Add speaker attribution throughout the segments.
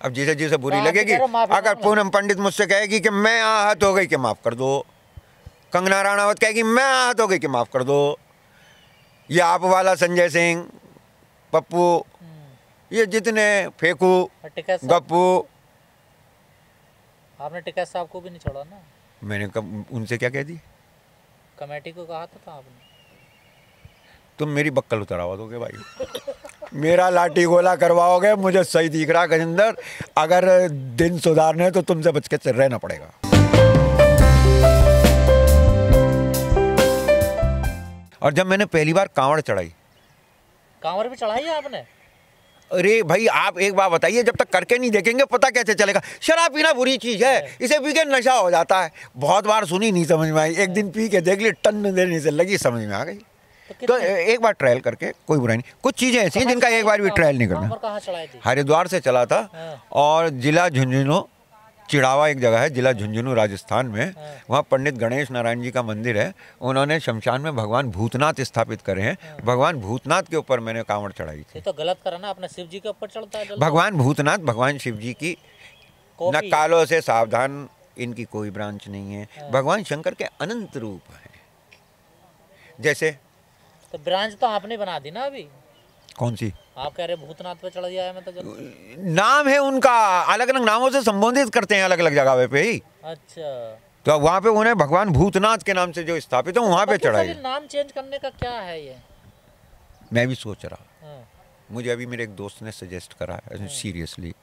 Speaker 1: अब जिसे जिसे बुरी
Speaker 2: तो आप
Speaker 1: लगेगी,
Speaker 2: कह रहे हो माफी
Speaker 1: अगर
Speaker 2: मांग लो।
Speaker 1: पूनम पंडित मुझसे कहेगी कि मैं आहत हो गई कि माफ कर दो, कंगना राणावत कहेगी मैं आहत हो गई कि माफ कर दो, ये आप वाला संजय सिंह, पप्पू, ये जितने फेंकू,
Speaker 2: और टिकैत साहब,
Speaker 1: गप्पू,
Speaker 2: आपने टिकैत साहब को भी नहीं छोड़ा ना,
Speaker 1: मैंने कब उनसे क्या कह दी?
Speaker 2: कमेटी को कहा था आपने।
Speaker 1: तुम मेरी बक्कल उतरवा दोगे भाई, मेरा लाठी गोला करवाओगे, मुझे सही दिख रहा गजेंद्र। अगर दिन सुधारने हैं तो तुमसे बच के रहना पड़ेगा। और जब मैंने पहली बार कांवड़ चढ़ाई,
Speaker 2: कांवर भी चढ़ाई है आपने?
Speaker 1: अरे भाई आप एक बात बताइए, जब तक करके नहीं देखेंगे पता कैसे चलेगा? शराब पीना बुरी चीज है, इसे पी के नशा हो जाता है। बहुत बार सुनी, नहीं समझ में आई, एक दिन पी के देख ली, टन देने से लगी, समझ में आ गई। तो एक बार ट्रायल करके कोई बुराई नहीं। कुछ चीजें ऐसी हैं जिनका एक बार भी ट्रायल नहीं करना।
Speaker 2: कहाँ चढ़ाई थी?
Speaker 1: हरिद्वार से चला था, और जिला झुंझुनू, चिड़ावा एक जगह है जिला झुंझुनू राजस्थान में, वहाँ पंडित गणेश नारायण जी का मंदिर है। उन्होंने शमशान में भगवान भूतनाथ स्थापित करे हैं। भगवान भूतनाथ के ऊपर मैंने कांवड़ चढ़ाई थी।
Speaker 2: ये तो गलत करा ना, अपने शिव जी के ऊपर चढ़ता है जल।
Speaker 1: भगवान भूतनाथ भगवान शिव जी की नकालों से सावधान, इनकी कोई ब्रांच नहीं है। भगवान शंकर के अनंत रूप हैं। जैसे
Speaker 2: तो ब्रांच तो आपने बना दी ना अभी।
Speaker 1: कौन सी?
Speaker 2: आप कह रहे भूतनाथ पे चढ़ दिया है, मैं तो जल।
Speaker 1: नाम है उनका, अलग अलग नामों से संबोधित करते हैं अलग अलग जगह पे ही।
Speaker 2: अच्छा,
Speaker 1: तो वहाँ पे उन्हें भगवान भूतनाथ के नाम से जो स्थापित है वहाँ पे चढ़ाई।
Speaker 2: नाम चेंज करने का क्या है ये?
Speaker 1: मैं भी सोच रहा, मुझे अभी मेरे एक दोस्त ने सजेस्ट करा है सीरियसली।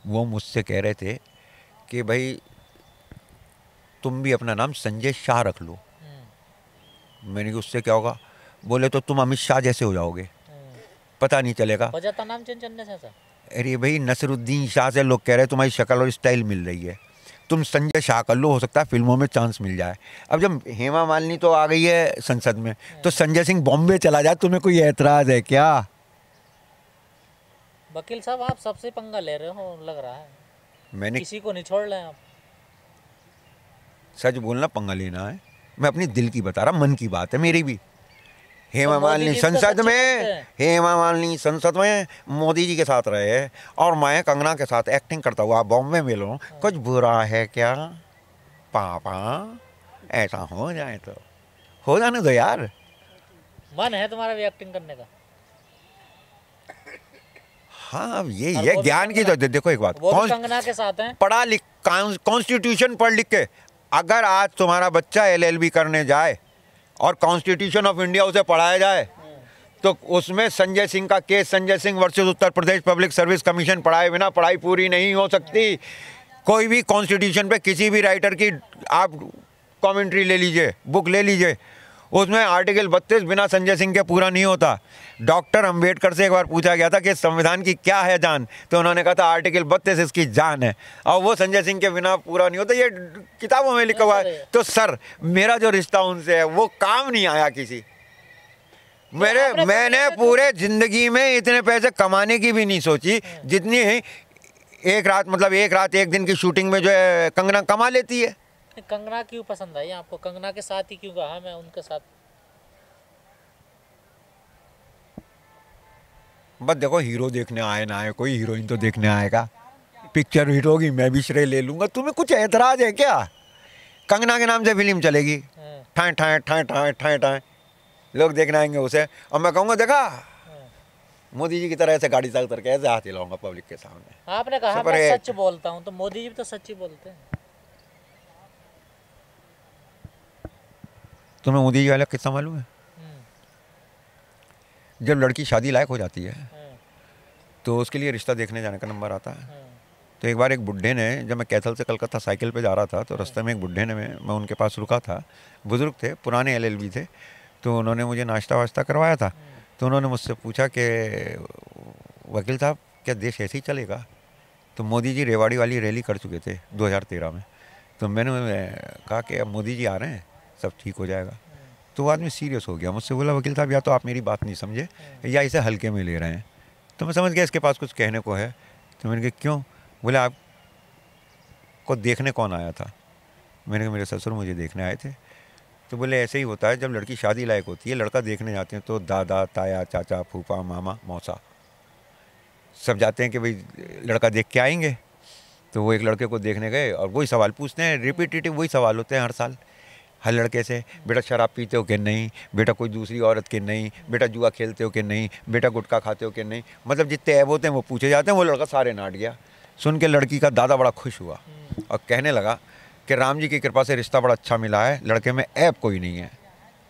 Speaker 1: वो मुझसे कह रहे थे कि भाई तुम भी अपना नाम संजय शाह रख लो। मैंने कहा उससे क्या होगा? बोले तो तुम अमित शाह जैसे हो जाओगे, पता नहीं चलेगा।
Speaker 2: हो जाता नाम चेंज करने से?
Speaker 1: अरे भाई नसरुद्दीन शाह से लोग कह रहे हैं तुम्हारी शक्ल और स्टाइल मिल रही है, तुम संजय शाह कर लो, हो सकता है फिल्मों में चांस मिल जाए। अब जब हेमा मालिनी तो आ गई है संसद में, तो संजय सिंह बॉम्बे चला जाए, तुम्हें कोई एतराज है क्या?
Speaker 2: वकील साहब आप सबसे पंगा ले रहे हो लग रहा है।
Speaker 1: मैंने
Speaker 2: किसी को नहीं छोड़ रहे आप।
Speaker 1: सच बोलना पंगा लेना है, मैं अपनी दिल की बता रहा, मन की बात है मेरी भी। हेमा मालिनी संसद में, हेमा मालिनी संसद में मोदी जी के साथ रहे, और मैं कंगना के साथ एक्टिंग करता हुआ बॉम्बे में मिलूं, कुछ बुरा है क्या पापा? ऐसा हो जाए तो हो जाने दो यार।
Speaker 2: मन है तुम्हारा भी एक्टिंग करने का?
Speaker 1: हाँ अब ये ज्ञान की तो देखो एक बात,
Speaker 2: कंगना के साथ हैं,
Speaker 1: पढ़ा लिख, कॉन्स्टिट्यूशन पढ़ लिख के अगर आज तुम्हारा बच्चा LLB करने जाए और कॉन्स्टिट्यूशन ऑफ इंडिया उसे पढ़ाया जाए, तो उसमें संजय सिंह का case, Sanjay Singh versus Uttar Pradesh public service commission पढ़ाए बिना पढ़ाई पूरी नहीं हो सकती। कोई भी कॉन्स्टिट्यूशन पे किसी भी राइटर की आप कमेंट्री ले लीजिए, बुक ले लीजिए, उसमें आर्टिकल 32 बिना संजय सिंह के पूरा नहीं होता। डॉक्टर अंबेडकर से एक बार पूछा गया था कि संविधान की क्या है जान, तो उन्होंने कहा था आर्टिकल 32 इसकी जान है, और वो संजय सिंह के बिना पूरा नहीं होता। ये किताबों में लिखा हुआ है। तो सर मेरा जो रिश्ता उनसे है वो काम नहीं आया किसी। मैंने पूरे जिंदगी में इतने पैसे कमाने की भी नहीं सोची जितनी एक रात, मतलब एक रात एक दिन की शूटिंग में जो है कंगना कमा लेती है।
Speaker 2: कंगना क्यों पसंद आई आपको? कंगना के साथ ही क्यों कहा मैं उनके साथ?
Speaker 1: बस देखो हीरो देखने आए ना आए, कोई हीरोइन तो देखने आएगा। पिक्चर हिट होगी मैं भी श्रेय ले लूंगा। तुम्हें कुछ ऐतराज है क्या? कंगना के नाम से फिल्म चलेगी, ठाए ठाए ठाए ठाए ठाए ठाए लोग देखने आएंगे उसे, और मैं कहूँगा देखा मोदी जी की तरह ऐसे गाड़ी चल करके ऐसे हाथ हिलाऊंगा पब्लिक के सामने।
Speaker 2: आपने कहा मैं सच बोलता हूँ, तो मोदी जी भी तो सच ही बोलते हैं।
Speaker 1: तुम्हें मोदी जी वाला किस्सा मालूम है? जब लड़की शादी लायक हो जाती है तो उसके लिए रिश्ता देखने जाने का नंबर आता है। तो एक बार एक बुढ़े ने, जब मैं कैथल से कलकत्ता साइकिल पे जा रहा था, तो रास्ते में एक बुढ़े ने, मैं उनके पास रुका था, बुजुर्ग थे, पुराने LLB थे, तो उन्होंने मुझे नाश्ता वाश्ता करवाया था। तो उन्होंने मुझसे पूछा कि वकील साहब क्या देश ऐसे ही चलेगा? तो मोदी जी रेवाड़ी वाली रैली कर चुके थे 2013 में। तो मैंने कहा कि अब मोदी जी आ रहे हैं, सब ठीक हो जाएगा। तो वो आदमी सीरियस हो गया, मुझसे बोला वकील साहब या तो आप मेरी बात नहीं समझे या इसे हल्के में ले रहे हैं। तो मैं समझ गया इसके पास कुछ कहने को है। तो मैंने कहा क्यों? बोले आपको देखने कौन आया था? मैंने कहा मेरे ससुर मुझे देखने आए थे। तो बोले ऐसे ही होता है, जब लड़की शादी लायक होती है, लड़का देखने जाते हैं तो दादा, ताया, चाचा, फूफा, मामा, मौसा सब जाते हैं कि भाई लड़का देख के आएंगे। तो वो एक लड़के को देखने गए और वही सवाल पूछते हैं, रिपीटेटिव वही सवाल होते हैं हर साल हर लड़के से, बेटा शराब पीते हो कि नहीं, बेटा कोई दूसरी औरत के नहीं, बेटा जुआ खेलते हो कि नहीं, बेटा गुटखा खाते हो कि नहीं। मतलब जितने ऐब होते हैं वो पूछे जाते हैं। वो लड़का सारे नाट गया। सुन के लड़की का दादा बड़ा खुश हुआ और कहने लगा कि राम जी की कृपा से रिश्ता बड़ा अच्छा मिला है, लड़के में ऐब कोई नहीं है।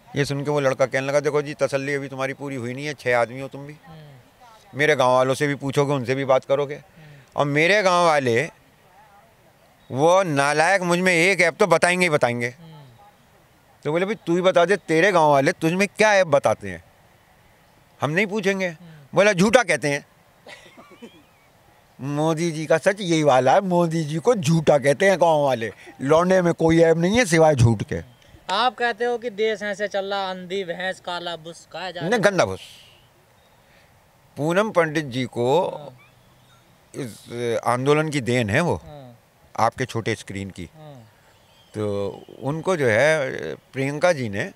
Speaker 1: ये सुन के वो लड़का कहने लगा, देखो जी तसल्ली अभी तुम्हारी पूरी हुई नहीं है, 6 आदमी हो तुम भी, मेरे गाँव वालों से भी पूछोगे, उनसे भी बात करोगे, और मेरे गाँव वाले वो नालायक मुझ में एक ऐप तो बताएंगे ही बताएंगे। तो बोले भाई तू ही बता दे, तेरे गांव वाले तुझ में क्या ऐप बताते हैं, हम नहीं पूछेंगे। बोला झूठा कहते हैं। मोदी जी का सच यही वाला है, मोदी जी को झूठा कहते हैं गांव वाले। लौंडे में कोई ऐप नहीं है सिवाय झूठ के।
Speaker 2: आप कहते हो कि देश ऐसे चल रहा, अंधी भैंस काला बुस कहा जा रहा है।
Speaker 1: गंदा भूस। पूनम पंडित जी को इस आंदोलन की देन है वो, आपके छोटे स्क्रीन की। तो उनको जो है प्रियंका जी ने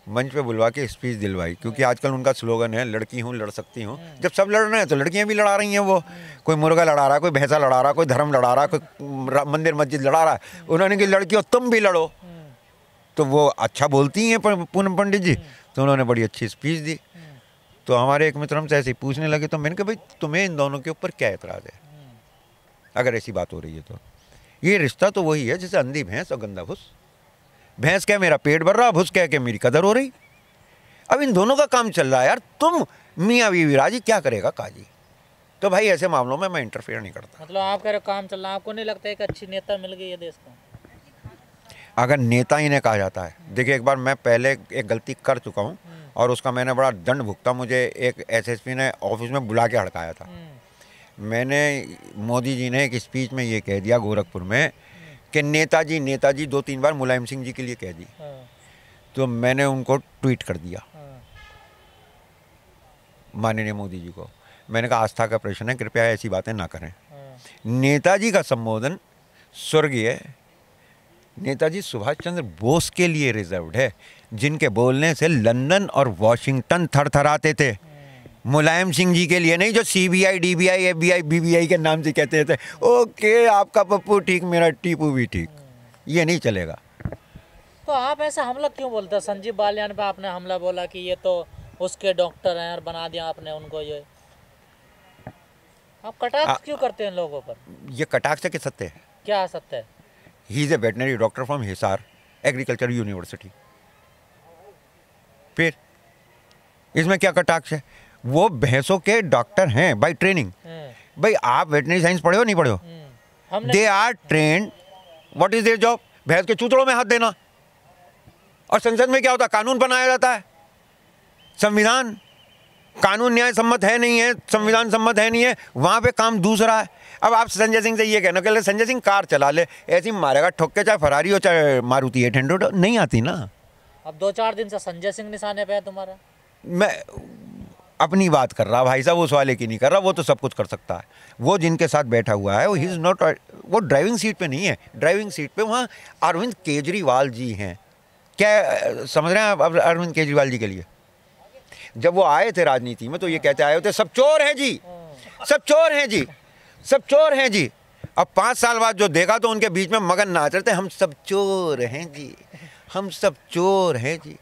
Speaker 1: मंच पे बुलवा के स्पीच दिलवाई, क्योंकि आजकल उनका स्लोगन है लड़की हूँ लड़ सकती हूँ। जब सब लड़ रहे हैं तो लड़कियां भी लड़ा रही हैं। वो कोई मुर्गा लड़ा रहा है, कोई भैंसा लड़ा रहा है, कोई धर्म लड़ा रहा है, कोई मंदिर मस्जिद लड़ा रहा है। उन्होंने कि लड़कियों तुम भी लड़ो। तो वो अच्छा बोलती हैं पूनम पंडित जी, तो उन्होंने बड़ी अच्छी स्पीच दी। तो हमारे एक मित्र हमसे ऐसे ही पूछने लगे, तो मैंने कहा भाई तुम्हें इन दोनों के ऊपर क्या एतराज़ है, अगर ऐसी बात हो रही है तो। ये रिश्ता तो वही है जैसे अंधी भैंस और गंदा भूस। भैंस क्या मेरा पेट भर रहा, भूस क्या कि मेरी कदर हो रही। अब इन दोनों का काम चल रहा है यार, तुम मियाँ बीवी राजी, क्या करेगा काजी। तो भाई ऐसे मामलों में मैं इंटरफेयर नहीं करता।
Speaker 2: मतलब आप कह रहे हो काम चल रहा है, आपको नहीं लगता एक अच्छी नेता मिल गई है देश को?
Speaker 1: अगर नेता इन्हें कहा जाता है, देखिए एक बार मैं पहले एक गलती कर चुका हूँ और उसका मैंने बड़ा दंड भुगता। मुझे एक एसएसपी ने ऑफिस में बुला के हड़काया था। मैंने, मोदी जी ने एक स्पीच में ये कह दिया गोरखपुर में कि नेताजी नेताजी 2-3 बार मुलायम सिंह जी के लिए कह दी। तो मैंने उनको ट्वीट कर दिया माननीय मोदी जी को। मैंने कहा आस्था का प्रश्न है, कृपया ऐसी बातें ना करें। नेताजी का संबोधन स्वर्गीय नेताजी सुभाष चंद्र बोस के लिए रिजर्व्ड है, जिनके बोलने से लंदन और वॉशिंगटन थरथराते थे। मुलायम सिंह जी के लिए नहीं, जो सीबीआई डीबीआई एफबीआई बीबीआई के नाम से कहते थे। ओके आपका पप्पू ठीक, मेरा टीपू भी ठीक, ये नहीं चलेगा।
Speaker 2: तो आप ऐसा हमला क्यों बोलते हैं? संजीव बालियान पे आपने हमला बोला कि ये तो उसके डॉक्टर हैं और बना दिया आपने उनको। ये आप कटाक्ष क्यों करते हैं लोगों पर?
Speaker 1: ये कटाक्ष के सत्य है।
Speaker 2: क्या सत्य है?
Speaker 1: He is a veterinary doctor from Hisar agriculture university. फिर इसमें क्या कटाक्ष है? वो भैंसों के डॉक्टर हैं बाय ट्रेनिंग। भाई आप वेटनरी साइंस पढ़े हो नहीं पढ़े हो? They are trained. What is their job? भैंस के चूतड़ों में हाथ देना। और संसद में क्या होता है? कानून बनाया जाता है। संविधान, कानून न्याय सम्मत है नहीं है, संविधान सम्मत है नहीं है, वहां पे काम दूसरा है। अब आप संजय सिंह से ये कहना कि संजय सिंह कार चला ले, ऐसी मारेगा ठोक के, चाहे फरारी हो चाहे मारुति 800, नहीं आती ना।
Speaker 2: अब 2-4 दिन से संजय सिंह निशाने पे है तुम्हारा।
Speaker 1: मैं अपनी बात कर रहा भाई साहब, उस वाले की नहीं कर रहा। वो तो सब कुछ कर सकता है। वो जिनके साथ बैठा हुआ है वो ही इज नॉट, वो ड्राइविंग सीट पे नहीं है। ड्राइविंग सीट पे वहाँ अरविंद केजरीवाल जी हैं। क्या समझ रहे हैं आप अरविंद केजरीवाल जी के लिए? जब वो आए थे राजनीति में तो ये कहते आए होते सब चोर हैं जी, सब चोर हैं जी, सब चोर हैं जी। अब 5 साल बाद जो देखा तो उनके बीच में मगन नाच रहे थे, हम सब चोर हैं जी, हम सब चोर हैं जी।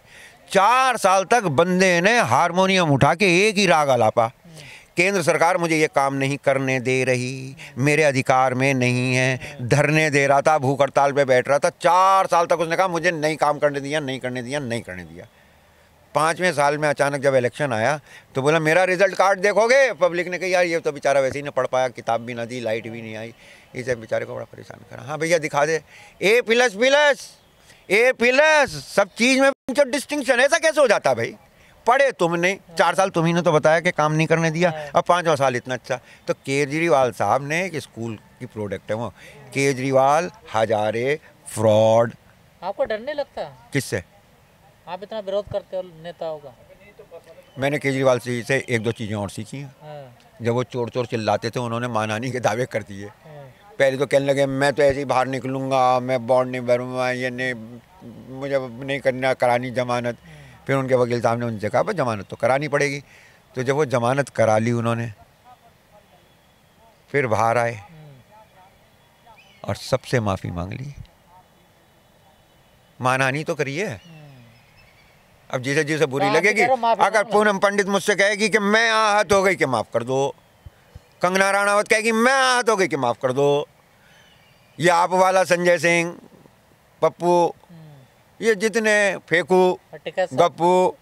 Speaker 1: 4 साल तक बंदे ने हारमोनियम उठा के एक ही राग आलापा, केंद्र सरकार मुझे ये काम नहीं करने दे रही, मेरे अधिकार में नहीं है। धरने दे रहा था, भूख हड़ताल पे बैठ रहा था। 4 साल तक उसने कहा मुझे नहीं काम करने दिया, नहीं करने दिया, नहीं करने दिया। 5वें साल में अचानक जब इलेक्शन आया तो बोला मेरा रिजल्ट कार्ड देखोगे? पब्लिक ने कहा यार ये तो बेचारा वैसे ही नहीं पढ़ पाया, किताब भी ना दी, लाइट भी नहीं आई, इसे बेचारे को बड़ा परेशान करा। हाँ भैया दिखा दे, A++, सब चीज़ में डिस्टिंक्शन। ऐसा कैसे हो जाता भाई? पढ़े तुमने, 4 साल तुम्ही ने तो बताया कि काम नहीं करने दिया, अब 5वां साल इतना अच्छा। तो केजरीवाल साहब ने एक स्कूल की प्रोडक्ट है वो, केजरीवाल हजारे फ्रॉड।
Speaker 2: आपको डर नहीं लगता?
Speaker 1: किससे?
Speaker 2: आप इतना विरोध करते हो नेताओं का।
Speaker 1: मैंने केजरीवाल से 1-2 चीज़ें और सीखी हैं। जब वो चोर चोर चिल्लाते थे उन्होंने मानहानि के दावे कर दिए। पहले तो कहने लगे मैं तो ऐसे ही बाहर निकलूँगा, मैं बॉन्ड नहीं भरूँगा, ये नहीं, मुझे नहीं करना, करानी जमानत। फिर उनके वकील साहब ने उनसे कहा भाई जमानत तो करानी पड़ेगी। तो जब वो जमानत करा ली उन्होंने फिर बाहर आए और सबसे माफ़ी मांग ली। मानहानि तो करिए। अब जिसे जिसे बुरी
Speaker 2: तो आप
Speaker 1: लगेगी,
Speaker 2: करो, माफी
Speaker 1: अगर
Speaker 2: मांग लो।
Speaker 1: पूनम पंडित मुझसे कहेगी कि मैं आहत हो गई कि माफ़ कर दो, कंगना राणावत कहेगी मैं आहत हो गई कि माफ़ कर दो, ये आप वाला संजय सिंह, पप्पू, ये जितने फेंकू,
Speaker 2: और टिकैत साहब,
Speaker 1: गप्पू,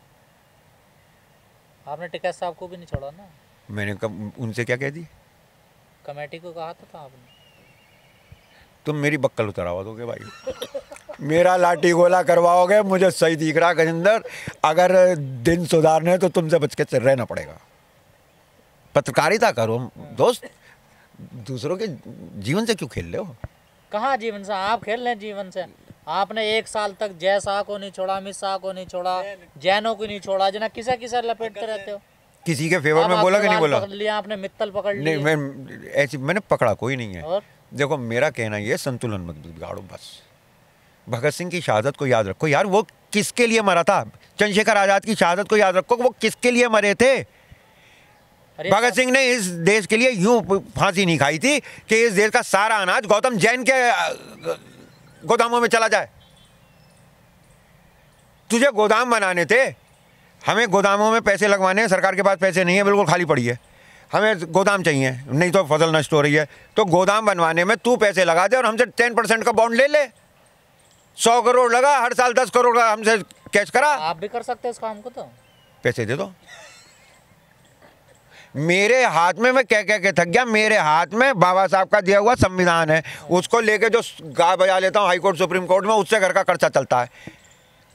Speaker 2: आपने टिकैत साहब को भी नहीं छोड़ा ना,
Speaker 1: मैंने कब उनसे क्या कह दी?
Speaker 2: कमेटी को कहा था आपने।
Speaker 1: तुम मेरी बक्कल उतरवा दोगे भाई, मेरा लाठी गोला करवाओगे, मुझे सही दिख रहा गजेंद्र। अगर दिन सुधारने तो तुमसे बच के रहना पड़ेगा। पत्रकारिता करो दोस्त, दूसरों के जीवन से क्यों खेल रहे हो?
Speaker 2: कहाँ जीवन से? आप खेल रहे हैं जीवन से। आपने 1 साल तक जय शाह को नहीं छोड़ा, अमित शाह को नहीं छोड़ा, जैनों को नहीं छोड़ा, जना किसे किसे लपेटते रहते हो।
Speaker 1: किसी के फेवर में
Speaker 2: अब
Speaker 1: बोला कि नहीं
Speaker 2: अग्रवाल
Speaker 1: बोला?
Speaker 2: पकड़ लिया आपने, मित्तल पकड़
Speaker 1: नहीं,
Speaker 2: लिया।
Speaker 1: मैं ऐसी मैंने पकड़ा कोई नहीं है।
Speaker 2: और
Speaker 1: देखो मेरा कहना ये, संतुलन मत बिगाड़ो बस। भगत सिंह की शहादत को याद रखो यार, वो किसके लिए मरा था? चंद्रशेखर आजाद की शहादत को याद रखो, वो किसके लिए मरे थे?
Speaker 2: अरे
Speaker 1: भगत सिंह ने इस देश के लिए यूं फांसी नहीं खाई थी कि इस देश का सारा अनाज गौतम जैन के गोदामों में चला जाए। तुझे गोदाम बनाने थे, हमें गोदामों में पैसे लगवाने हैं, सरकार के पास पैसे नहीं है, बिल्कुल खाली पड़ी है, हमें गोदाम चाहिए, नहीं तो फसल नष्ट हो रही है। तो गोदाम बनवाने में तू पैसे लगा दे और हमसे 10% का बॉन्ड ले ले। 100 करोड़ लगा, हर साल 10 करोड़ का हमसे कैश करा,
Speaker 2: आप भी कर सकते हैं इस काम को। तो
Speaker 1: पैसे दे दो। मेरे हाथ में, मैं कह के थक गया, मेरे हाथ में बाबा साहब का दिया हुआ संविधान है, उसको लेके जो गा बजा लेता हूँ हाई कोर्ट सुप्रीम कोर्ट में, उससे घर का खर्चा चलता है।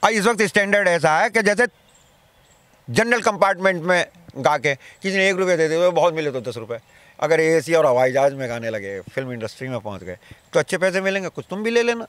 Speaker 1: और इस वक्त स्टैंडर्ड ऐसा है कि जैसे जनरल कंपार्टमेंट में गा के किसी ने 1 रुपये दे दिए, बहुत मिले तो 10 रुपये। अगर एसी और हवाई जहाज में गाने लगे, फिल्म इंडस्ट्री में पहुंच गए तो अच्छे पैसे मिलेंगे, कुछ तुम भी ले लेना।